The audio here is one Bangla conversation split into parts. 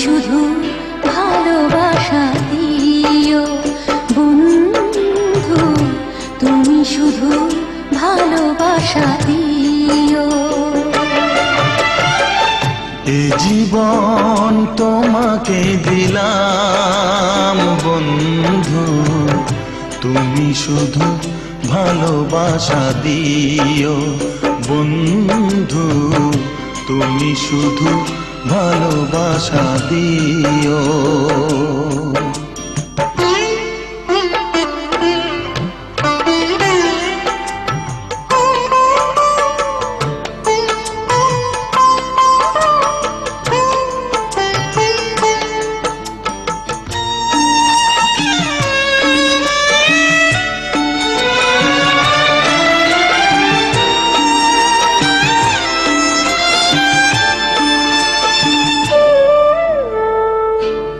শুধু ভালোবাসা দিও বন্ধু, তুমি শুধু ভালোবাসা দিও। এ জীবন তোমাকে দিলাম বন্ধু, তুমি শুধু ভালোবাসা দিও বন্ধু, তুমি শুধু ভালোবাসা দিও।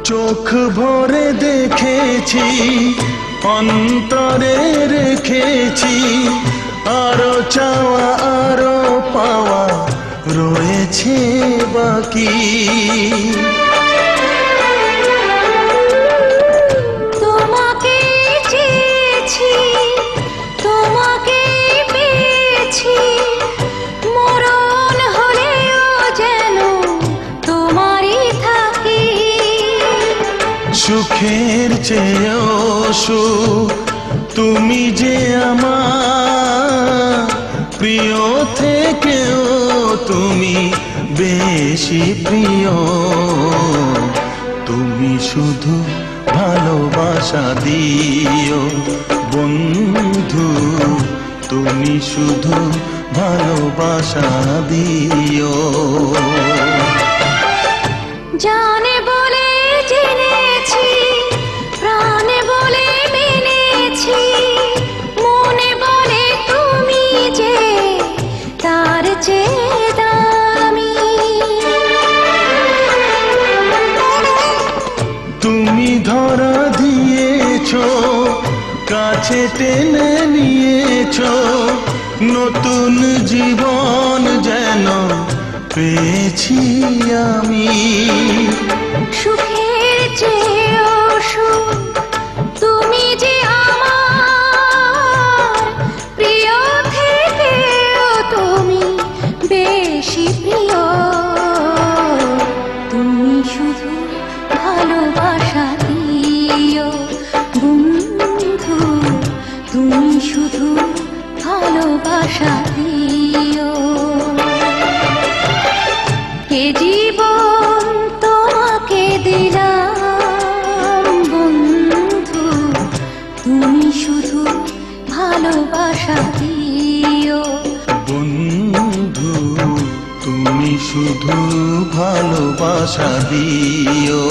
চোখ ভরে দেখেছি, অন্তরে রেখেছি, আরো চাওয়া আরো পাওয়া রয়েছে বাকি। তোমাকে চেয়েছি, তোমাকে পেয়েছি, মরণ হলেও যেন তোমারই থাকি। সুখের চেয়েও সুখ তুমি যে আমার, প্রিয় থেকেও তুমি বেশি প্রিয়। তুমি শুধু ভালোবাসা দিও বন্ধু, তুমি শুধু ভালোবাসা দিও। জানে বলে জেনেছি, প্রাণে বলে মেনেছি, মনে বলে তুমি যে তার চেয়ে দামি। তুমি ধরা দিয়েছো, কাছে টেনে নিয়েছো, নতুন জীবন যেন পেয়েছি আমি। সুখের চেয়েও সুখ তুমি যে আমার, প্রিয় থেকেও তুমি বেশি প্রিয়। তুমি শুধু ভালোবাসা দিও বন্ধু, তুমি শুধু ভালোবাসা দিও। এ জীবন তোমাকে দিলাম বন্ধু, তুমি শুধু ভালোবাসা দিও বন্ধু, তুমি শুধু ভালোবাসা দিও।